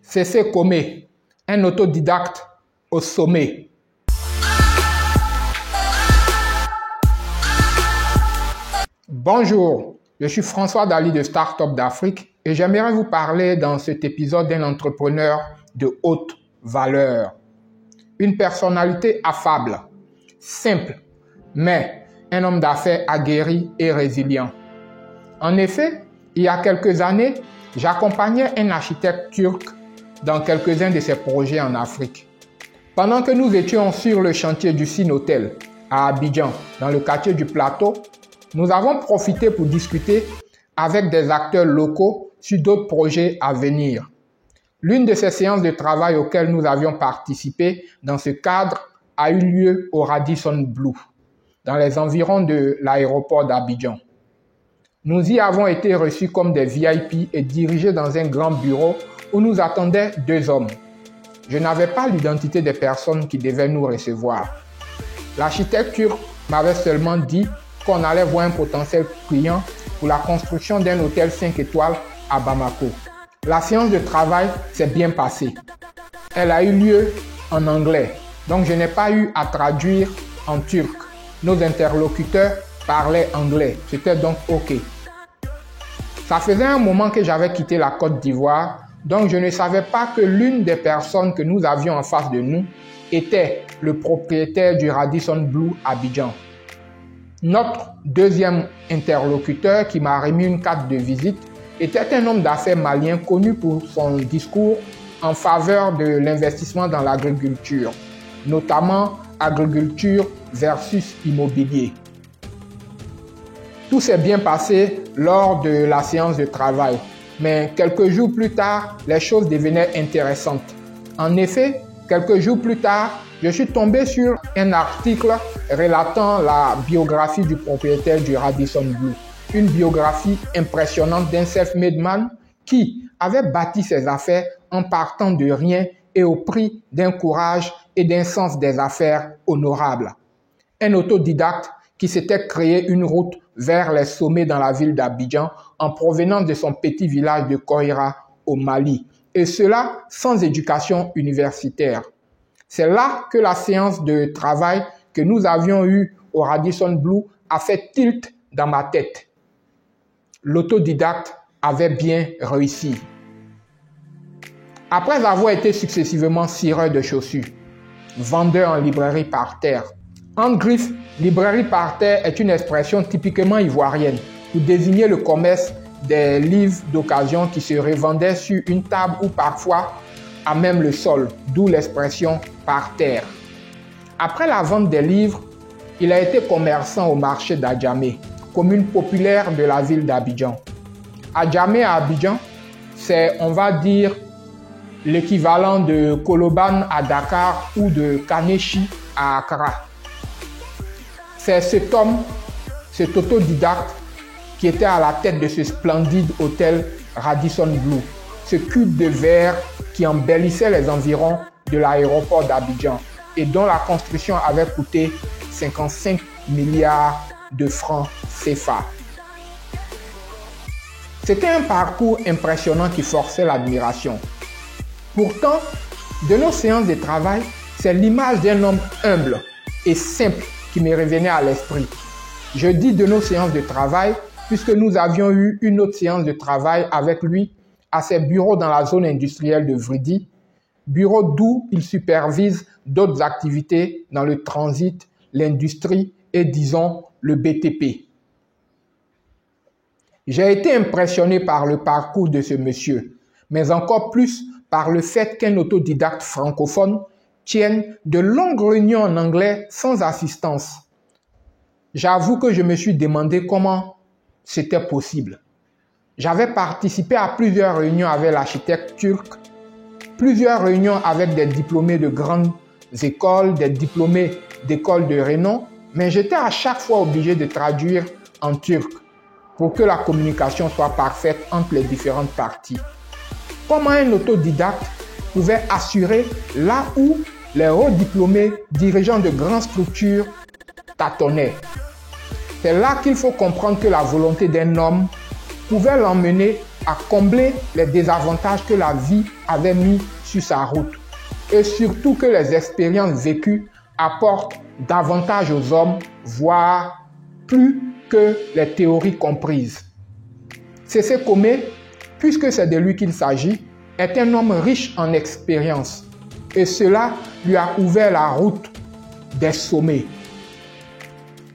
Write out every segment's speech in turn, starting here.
Cessé Komé, un autodidacte au sommet. Bonjour, je suis François Dali de Startup d'Afrique et j'aimerais vous parler dans cet épisode d'un entrepreneur de haute valeur. Une personnalité affable, simple, mais un homme d'affaires aguerri et résilient. En effet, il y a quelques années, j'accompagnais un architecte turc dans quelques-uns de ses projets en Afrique. Pendant que nous étions sur le chantier du Cinotel à Abidjan, dans le quartier du Plateau, nous avons profité pour discuter avec des acteurs locaux sur d'autres projets à venir. L'une de ces séances de travail auxquelles nous avions participé dans ce cadre a eu lieu au Radisson Blu, dans les environs de l'aéroport d'Abidjan. Nous y avons été reçus comme des VIP et dirigés dans un grand bureau où nous attendaient deux hommes. Je n'avais pas l'identité des personnes qui devaient nous recevoir. L'architecte turc m'avait seulement dit qu'on allait voir un potentiel client pour la construction d'un hôtel 5 étoiles à Bamako. La séance de travail s'est bien passée. Elle a eu lieu en anglais, donc je n'ai pas eu à traduire en turc. Nos interlocuteurs parlaient anglais, c'était donc OK. Ça faisait un moment que j'avais quitté la Côte d'Ivoire, donc je ne savais pas que l'une des personnes que nous avions en face de nous était le propriétaire du Radisson Blu Abidjan. Notre deuxième interlocuteur qui m'a remis une carte de visite était un homme d'affaires malien connu pour son discours en faveur de l'investissement dans l'agriculture, notamment agriculture versus immobilier. Tout s'est bien passé lors de la séance de travail, mais quelques jours plus tard, les choses devenaient intéressantes. En effet, quelques jours plus tard, je suis tombé sur un article relatant la biographie du propriétaire du Radisson Blu. Une biographie impressionnante d'un self-made man qui avait bâti ses affaires en partant de rien et au prix d'un courage et d'un sens des affaires honorable. Un autodidacte qui s'était créé une route vers les sommets dans la ville d'Abidjan en provenance de son petit village de Koira au Mali, et cela sans éducation universitaire. C'est là que la séance de travail que nous avions eue au Radisson Blu a fait tilt dans ma tête. L'autodidacte avait bien réussi. Après avoir été successivement cireur de chaussures, vendeur en librairie par terre. En griffe, librairie par terre est une expression typiquement ivoirienne pour désigner le commerce des livres d'occasion qui se revendaient sur une table ou parfois à même le sol, d'où l'expression par terre. Après la vente des livres, il a été commerçant au marché d'Adjamé, commune populaire de la ville d'Abidjan. Adjamé à Abidjan, c'est, on va dire, l'équivalent de Koloban à Dakar ou de Kaneshi à Accra. C'est cet homme, cet autodidacte, qui était à la tête de ce splendide hôtel Radisson Blu, ce cube de verre qui embellissait les environs de l'aéroport d'Abidjan et dont la construction avait coûté 55 milliards de francs CFA. C'était un parcours impressionnant qui forçait l'admiration. Pourtant, de nos séances de travail, c'est l'image d'un homme humble et simple qui me revenait à l'esprit. Je dis de nos séances de travail puisque nous avions eu une autre séance de travail avec lui à ses bureaux dans la zone industrielle de Vridi, bureau d'où il supervise d'autres activités dans le transit, l'industrie et disons le BTP. J'ai été impressionné par le parcours de ce monsieur, mais encore plus par le fait qu'un autodidacte francophone tienne de longues réunions en anglais sans assistance. J'avoue que je me suis demandé comment c'était possible. J'avais participé à plusieurs réunions avec l'architecte turc, plusieurs réunions avec des diplômés de grandes écoles, des diplômés d'écoles de renom, mais j'étais à chaque fois obligé de traduire en turc pour que la communication soit parfaite entre les différentes parties. Comment un autodidacte pouvait assurer là où les hauts diplômés dirigeants de grandes structures tâtonnaient? C'est là qu'il faut comprendre que la volonté d'un homme pouvait l'emmener à combler les désavantages que la vie avait mis sur sa route et surtout que les expériences vécues apportent davantage aux hommes, voire plus que les théories comprises. C.C. Komé, puisque c'est de lui qu'il s'agit, est un homme riche en expérience et cela lui a ouvert la route des sommets.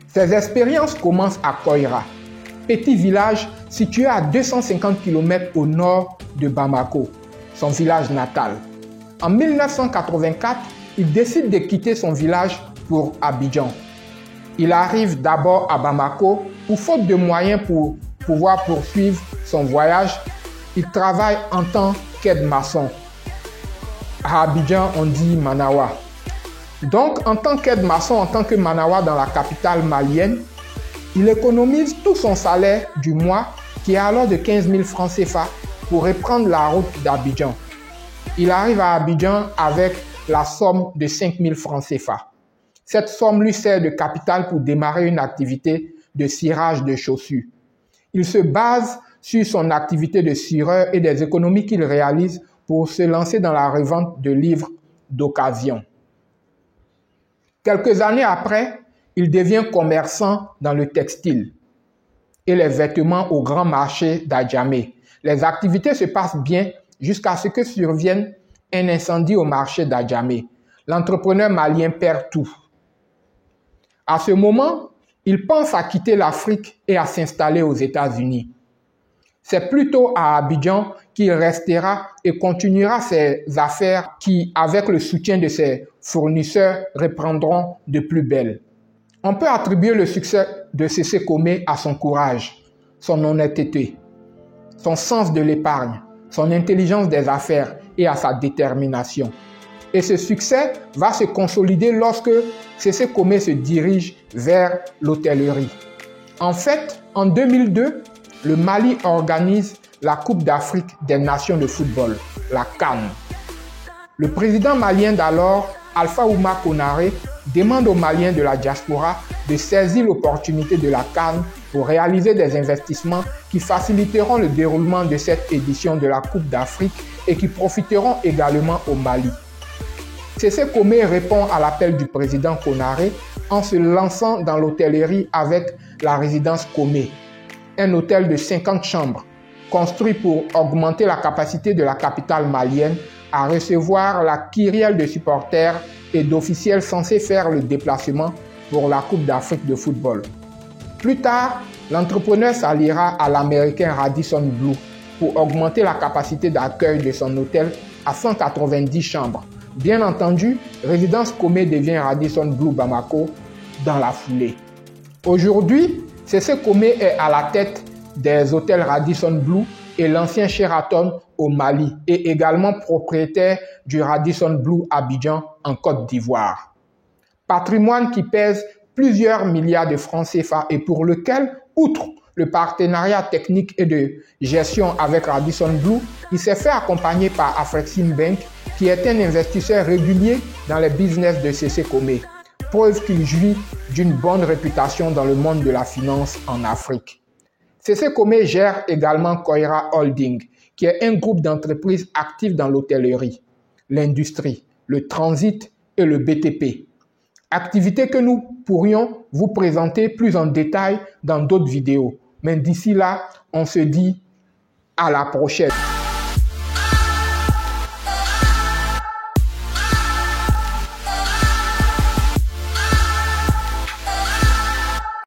Ses expériences commencent à Koira, petit village situé à 250 km au nord de Bamako, son village natal. En 1984, il décide de quitter son village pour Abidjan. Il arrive d'abord à Bamako où, faute de moyens pour pouvoir poursuivre son voyage, il travaille en tant qu'aide-maçon. À Abidjan, on dit Manawa. Donc, en tant qu'aide-maçon, en tant que Manawa dans la capitale malienne, il économise tout son salaire du mois, qui est alors de 15 000 francs CFA, pour reprendre la route d'Abidjan. Il arrive à Abidjan avec la somme de 5 000 francs CFA. Cette somme lui sert de capital pour démarrer une activité de cirage de chaussures. Il se base sur son activité de cireur et des économies qu'il réalise pour se lancer dans la revente de livres d'occasion. Quelques années après, il devient commerçant dans le textile et les vêtements au grand marché d'Adjamé. Les activités se passent bien jusqu'à ce que survienne un incendie au marché d'Adjamé. L'entrepreneur malien perd tout. À ce moment, il pense à quitter l'Afrique et à s'installer aux États-Unis. C'est plutôt à Abidjan qu'il restera et continuera ses affaires qui, avec le soutien de ses fournisseurs, reprendront de plus belle. On peut attribuer le succès de C.C. Komé à son courage, son honnêteté, son sens de l'épargne, son intelligence des affaires et à sa détermination. Et ce succès va se consolider lorsque C.C. Komé se dirige vers l'hôtellerie. En fait, en 2002, le Mali organise la Coupe d'Afrique des Nations de football, la CAN. Le président malien d'alors, Alpha Oumar Konaré, demande aux Maliens de la diaspora de saisir l'opportunité de la CAN pour réaliser des investissements qui faciliteront le déroulement de cette édition de la Coupe d'Afrique et qui profiteront également au Mali. C.C. Komé répond à l'appel du président Konaré en se lançant dans l'hôtellerie avec la résidence Komé, un hôtel de 50 chambres, construit pour augmenter la capacité de la capitale malienne à recevoir la kyrielle de supporters et d'officiels censés faire le déplacement pour la Coupe d'Afrique de football. Plus tard, l'entrepreneur s'alliera à l'américain Radisson Blu pour augmenter la capacité d'accueil de son hôtel à 190 chambres. Bien entendu, Résidence Komé devient Radisson Blu Bamako dans la foulée. Aujourd'hui, C.C. Komé est à la tête des hôtels Radisson Blu et l'ancien Sheraton au Mali et également propriétaire du Radisson Blu Abidjan en Côte d'Ivoire. Patrimoine qui pèse plusieurs milliards de francs CFA et pour lequel, outre le partenariat technique et de gestion avec Radisson Blu, il s'est fait accompagner par Afrexim Bank qui est un investisseur régulier dans les business de C.C. Komé. Preuve qu'il jouit d'une bonne réputation dans le monde de la finance en Afrique. C.C. Komé gère également Koira Holding, qui est un groupe d'entreprises actives dans l'hôtellerie, l'industrie, le transit et le BTP. Activités que nous pourrions vous présenter plus en détail dans d'autres vidéos. Mais d'ici là, on se dit à la prochaine.